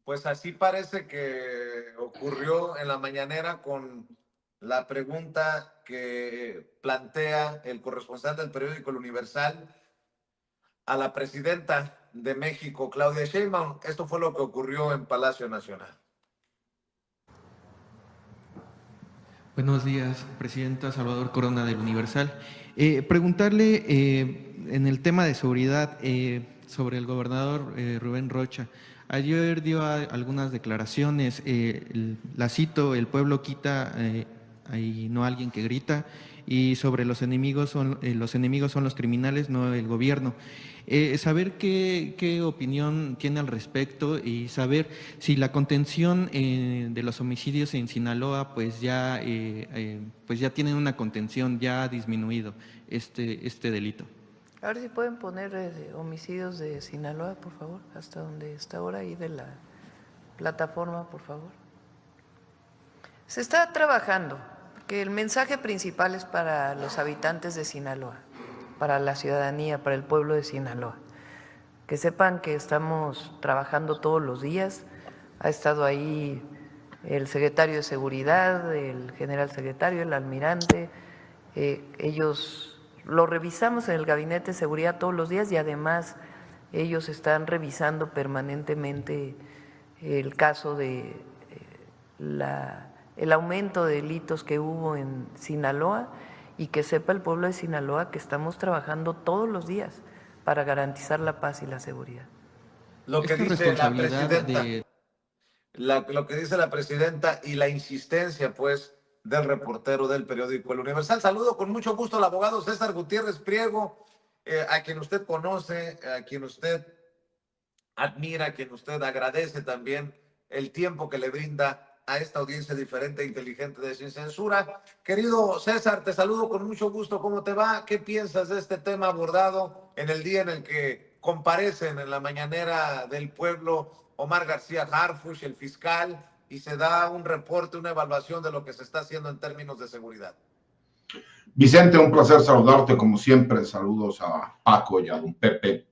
Pues así parece que ocurrió en la mañanera con la pregunta que plantea el corresponsal del periódico El Universal a la presidenta de México, Claudia Sheinbaum. Esto fue lo que ocurrió en Palacio Nacional. Buenos días, Presidenta. Salvador Corona del Universal. Preguntarle en el tema de seguridad sobre el gobernador Rubén Rocha. Ayer dio algunas declaraciones, la cito: el pueblo quita y no alguien que grita, y sobre los enemigos son los criminales, no el gobierno. Saber qué opinión tiene al respecto y saber si la contención de los homicidios en Sinaloa pues ya tienen una contención, ya ha disminuido este delito. A ver si pueden poner homicidios de Sinaloa, por favor, hasta donde está ahora, ahí de la plataforma, por favor. Se está trabajando, porque el mensaje principal es para los habitantes de Sinaloa, para la ciudadanía, para el pueblo de Sinaloa. Que sepan que estamos trabajando todos los días. Ha estado ahí el secretario de Seguridad, el general secretario, el almirante. Ellos lo revisamos en el Gabinete de Seguridad todos los días y además ellos están revisando permanentemente el caso de el aumento de delitos que hubo en Sinaloa, y que sepa el pueblo de Sinaloa que estamos trabajando todos los días para garantizar la paz y la seguridad. Lo que dice la presidenta, lo que dice la presidenta y la insistencia, pues, del reportero del periódico El Universal. Saludo con mucho gusto al abogado César Gutiérrez Priego, a quien usted conoce, a quien usted admira, a quien usted agradece también el tiempo que le brinda a esta audiencia diferente e inteligente de Sin Censura. Querido César, te saludo con mucho gusto. ¿Cómo te va? ¿Qué piensas de este tema abordado en el día en el que comparecen en la mañanera del pueblo Omar García Harfuch, el fiscal, y se da un reporte, una evaluación de lo que se está haciendo en términos de seguridad? Vicente, un placer saludarte como siempre. Saludos a Paco y a don Pepe.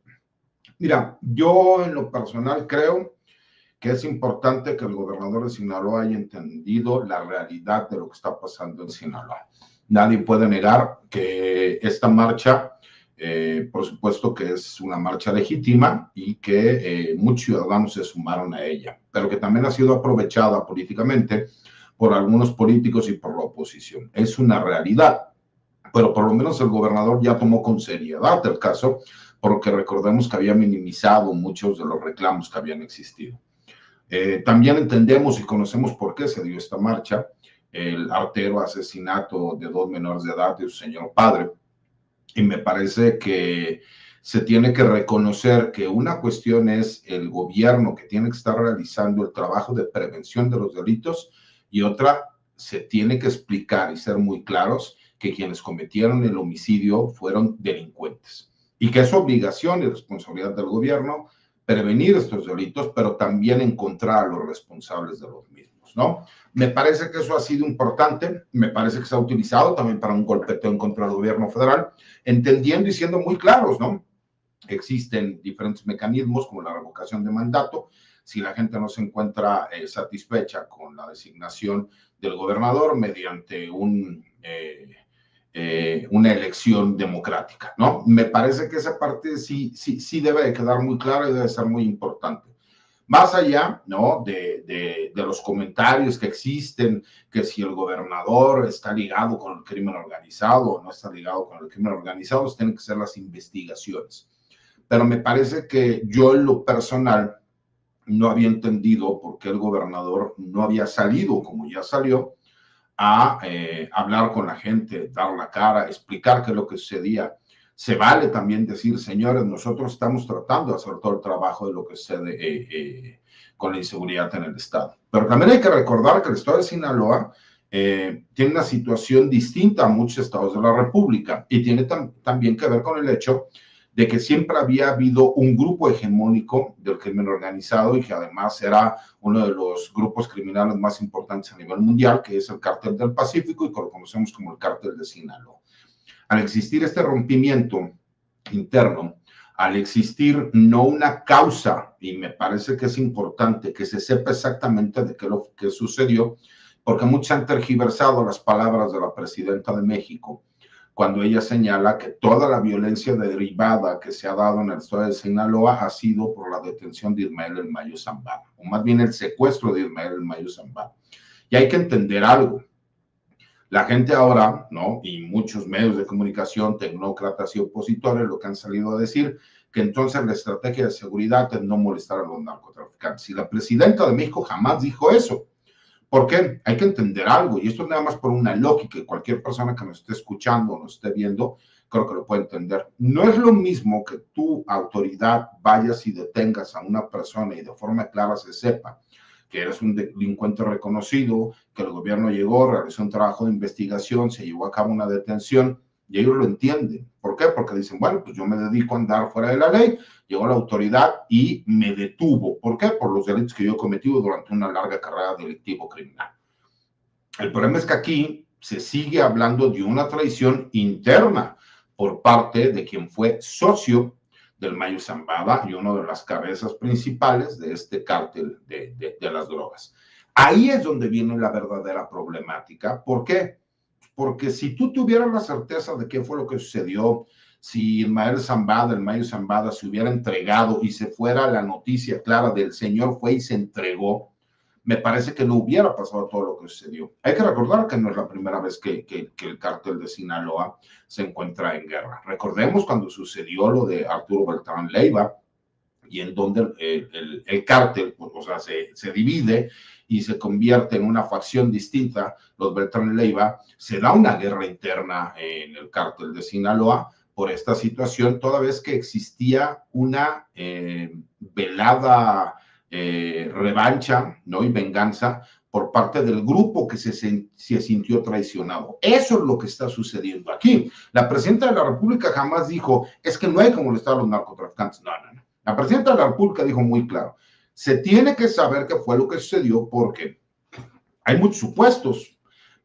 Mira, yo en lo personal creo que es importante que el gobernador de Sinaloa haya entendido la realidad de lo que está pasando en Sinaloa. Nadie puede negar que esta marcha, por supuesto que es una marcha legítima y que muchos ciudadanos se sumaron a ella, pero que también ha sido aprovechada políticamente por algunos políticos y por la oposición. Es una realidad, pero por lo menos el gobernador ya tomó con seriedad el caso, porque recordemos que había minimizado muchos de los reclamos que habían existido. También entendemos y conocemos por qué se dio esta marcha: el artero asesinato de 2 menores de edad de su señor padre. Y me parece que se tiene que reconocer que una cuestión es el gobierno, que tiene que estar realizando el trabajo de prevención de los delitos, y otra, se tiene que explicar y ser muy claros que quienes cometieron el homicidio fueron delincuentes, y que es obligación y responsabilidad del gobierno prevenir estos delitos, pero también encontrar a los responsables de los mismos, ¿no? Me parece que eso ha sido importante. Me parece que se ha utilizado también para un golpeteo en contra del gobierno federal, entendiendo y siendo muy claros, ¿no? Existen diferentes mecanismos como la revocación de mandato. Si la gente no se encuentra satisfecha con la designación del gobernador mediante una elección democrática, ¿no? Me parece que esa parte sí debe de quedar muy clara y debe ser muy importante. Más allá, ¿no?, de los comentarios que existen, que si el gobernador está ligado con el crimen organizado o no está ligado con el crimen organizado, tienen que ser las investigaciones. Pero me parece que yo en lo personal no había entendido por qué el gobernador no había salido, como ya salió, a hablar con la gente, dar la cara, explicar qué es lo que sucedía. Se vale también decir: señores, nosotros estamos tratando de hacer todo el trabajo de lo que sucede con la inseguridad en el estado. Pero también hay que recordar que el estado de Sinaloa tiene una situación distinta a muchos estados de la República, y tiene también que ver con el hecho de que siempre había habido un grupo hegemónico del crimen organizado, y que además era uno de los grupos criminales más importantes a nivel mundial, que es el Cártel del Pacífico, y que lo conocemos como el Cártel de Sinaloa. Al existir este rompimiento interno, al existir no una causa, y me parece que es importante que se sepa exactamente de qué lo que sucedió, porque muchos han tergiversado las palabras de la presidenta de México cuando ella señala que toda la violencia derivada que se ha dado en el estado de Sinaloa ha sido por la detención de Ismael El Mayo Zambada, o más bien el secuestro de Ismael El Mayo Zambada. Y hay que entender algo. La gente ahora, ¿no? Y muchos medios de comunicación, tecnócratas y opositores, lo que han salido a decir, que entonces la estrategia de seguridad es no molestar a los narcotraficantes. Y la presidenta de México jamás dijo eso. ¿Por qué? Hay que entender algo, y esto es nada más por una lógica, y cualquier persona que nos esté escuchando o nos esté viendo, creo que lo puede entender. No es lo mismo que tu autoridad vayas y detengas a una persona y de forma clara se sepa que eres un delincuente reconocido, que el gobierno llegó, realizó un trabajo de investigación, se llevó a cabo una detención, y ellos lo entienden. ¿Por qué? Porque dicen, bueno, pues yo me dedico a andar fuera de la ley, llegó la autoridad y me detuvo. ¿Por qué? Por los delitos que yo he cometido durante una larga carrera delictivo-criminal. El problema es que aquí se sigue hablando de una traición interna por parte de quien fue socio del Mayo Zambada y uno de las cabezas principales de este cártel de las drogas. Ahí es donde viene la verdadera problemática. ¿Por qué? Porque si tú tuvieras la certeza de qué fue lo que sucedió, si Ismael Zambada, el Mayo Zambada, se hubiera entregado y se fuera la noticia clara del señor fue y se entregó, me parece que no hubiera pasado todo lo que sucedió. Hay que recordar que no es la primera vez que el cártel de Sinaloa se encuentra en guerra. Recordemos cuando sucedió lo de Arturo Beltrán Leiva, y en donde el cártel, pues, o sea, se divide y se convierte en una facción distinta, los Beltrán Leiva, se da una guerra interna en el cártel de Sinaloa por esta situación, toda vez que existía una velada revancha, ¿no? Y venganza por parte del grupo que se sintió traicionado. Eso es lo que está sucediendo aquí. La presidenta de la República jamás dijo, es que no hay que molestar a los narcotraficantes. No, no, no. La presidenta de la República dijo muy claro, se tiene que saber qué fue lo que sucedió porque hay muchos supuestos,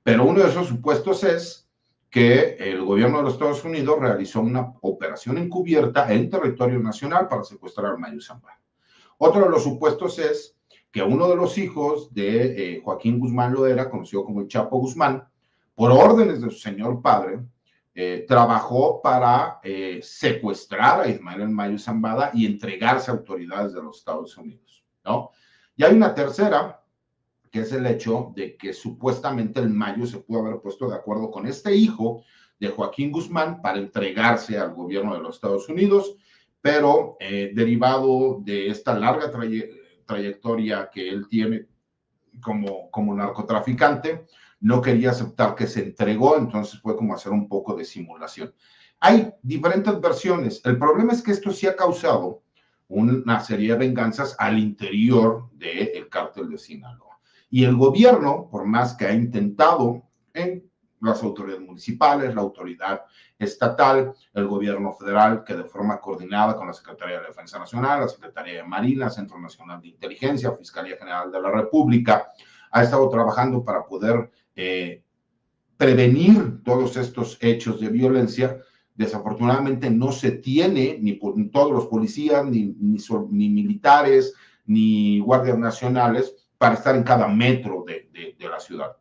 pero uno de esos supuestos es que el gobierno de los Estados Unidos realizó una operación encubierta en territorio nacional para secuestrar al Mayo Zambada. Otro de los supuestos es que uno de los hijos de Joaquín Guzmán Loera, conocido como el Chapo Guzmán, por órdenes de su señor padre, trabajó para secuestrar a Ismael El Mayo Zambada y entregarse a autoridades de los Estados Unidos, ¿no? Y hay una tercera, que es el hecho de que supuestamente el Mayo se pudo haber puesto de acuerdo con este hijo de Joaquín Guzmán para entregarse al gobierno de los Estados Unidos, pero derivado de esta larga trayectoria que él tiene como narcotraficante, no quería aceptar que se entregó, entonces fue como hacer un poco de simulación. Hay diferentes versiones. El problema es que esto sí ha causado una serie de venganzas al interior del cártel de Sinaloa. Y el gobierno, por más que ha intentado en las autoridades municipales, la autoridad estatal, el gobierno federal, que de forma coordinada con la Secretaría de Defensa Nacional, la Secretaría de Marina, Centro Nacional de Inteligencia, Fiscalía General de la República, ha estado trabajando para poder prevenir todos estos hechos de violencia. Desafortunadamente no se tiene ni por todos los policías, ni militares, ni guardias nacionales para estar en cada metro de la ciudad.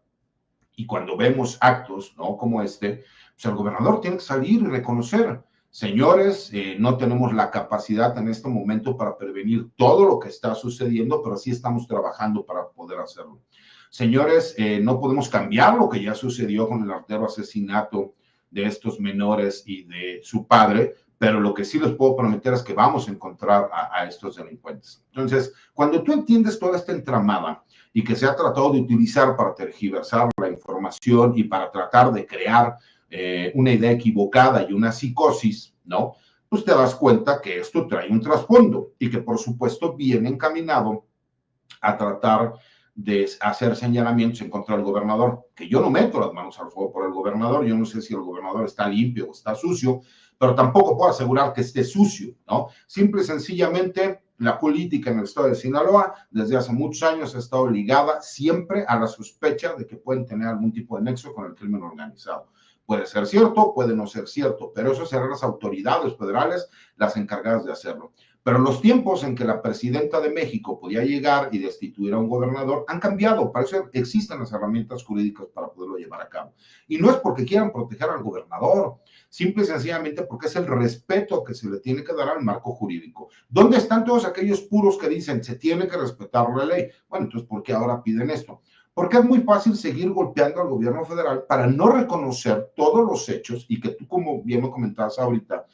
Y cuando vemos actos, ¿no?, como este, pues el gobernador tiene que salir y reconocer, señores, no tenemos la capacidad en este momento para prevenir todo lo que está sucediendo, pero sí estamos trabajando para poder hacerlo. Señores, no podemos cambiar lo que ya sucedió con el artero asesinato de estos menores y de su padre, pero lo que sí les puedo prometer es que vamos a encontrar a estos delincuentes. Entonces, cuando tú entiendes toda esta entramada y que se ha tratado de utilizar para tergiversar la información y para tratar de crear una idea equivocada y una psicosis, ¿no?, pues te das cuenta que esto trae un trasfondo y que por supuesto viene encaminado a tratar de hacer señalamientos en contra del gobernador, que yo no meto las manos al fuego por el gobernador, yo no sé si el gobernador está limpio o está sucio, pero tampoco puedo asegurar que esté sucio, ¿no? Simple y sencillamente, la política en el estado de Sinaloa desde hace muchos años ha estado ligada siempre a la sospecha de que pueden tener algún tipo de nexo con el crimen organizado. Puede ser cierto, puede no ser cierto, pero eso serán las autoridades federales las encargadas de hacerlo. Pero los tiempos en que la presidenta de México podía llegar y destituir a un gobernador han cambiado. Para eso existen las herramientas jurídicas para poderlo llevar a cabo. Y no es porque quieran proteger al gobernador, simple y sencillamente porque es el respeto que se le tiene que dar al marco jurídico. ¿Dónde están todos aquellos puros que dicen se tiene que respetar la ley? Bueno, entonces, ¿por qué ahora piden esto? Porque es muy fácil seguir golpeando al gobierno federal para no reconocer todos los hechos y que tú, como bien lo comentabas ahorita,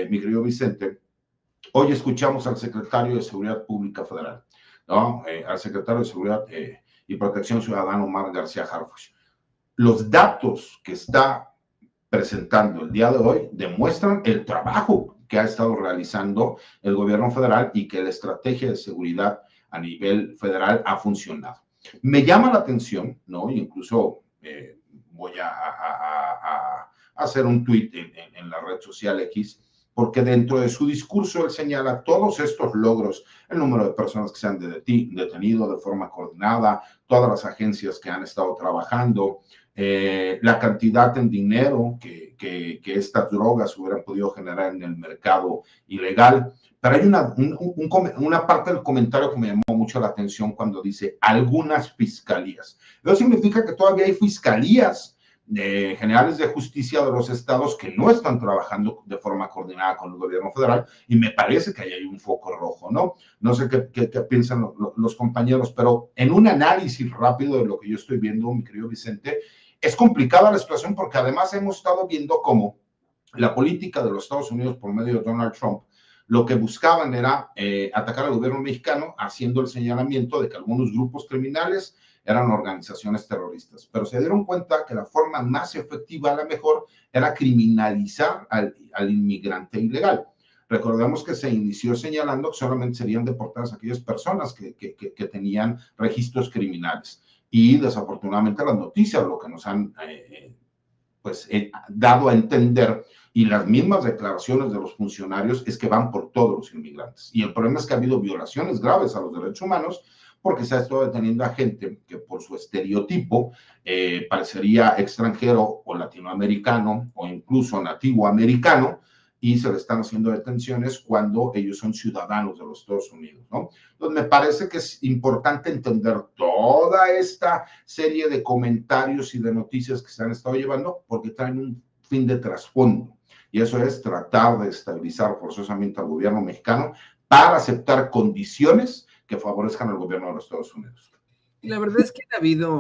mi querido Vicente, hoy escuchamos al secretario de Seguridad Pública Federal, ¿no? Al secretario de Seguridad y Protección Ciudadana, Omar García Harfuch. Los datos que está presentando el día de hoy demuestran el trabajo que ha estado realizando el gobierno federal y que la estrategia de seguridad a nivel federal ha funcionado. Me llama la atención, ¿no? Incluso voy a hacer un tuit en la red social X, porque dentro de su discurso él señala todos estos logros, el número de personas que se han detenido de forma coordinada, todas las agencias que han estado trabajando, la cantidad en dinero que estas drogas hubieran podido generar en el mercado ilegal. Pero hay una parte del comentario que me llamó mucho la atención cuando dice algunas fiscalías. Eso significa que todavía hay fiscalías generales de justicia de los estados que no están trabajando de forma coordinada con el gobierno federal, y me parece que ahí hay un foco rojo, ¿no? No sé qué piensan los compañeros, pero en un análisis rápido de lo que yo estoy viendo, mi querido Vicente, es complicada la situación porque además hemos estado viendo cómo la política de los Estados Unidos por medio de Donald Trump lo que buscaban era atacar al gobierno mexicano haciendo el señalamiento de que algunos grupos criminales eran organizaciones terroristas, pero se dieron cuenta que la forma más efectiva, a la mejor, era criminalizar al inmigrante ilegal. Recordemos que se inició señalando que solamente serían deportadas aquellas personas que tenían registros criminales. Y desafortunadamente las noticias lo que nos han dado a entender, y las mismas declaraciones de los funcionarios, es que van por todos los inmigrantes. Y el problema es que ha habido violaciones graves a los derechos humanos, porque se ha estado deteniendo a gente que por su estereotipo parecería extranjero o latinoamericano o incluso nativo americano, y se le están haciendo detenciones cuando ellos son ciudadanos de los Estados Unidos, ¿no? Entonces me parece que es importante entender toda esta serie de comentarios y de noticias que se han estado llevando, porque traen un fin de trasfondo, y eso es tratar de estabilizar forzosamente al gobierno mexicano para aceptar condiciones que favorezcan al gobierno de los Estados Unidos. Y la verdad es que ha habido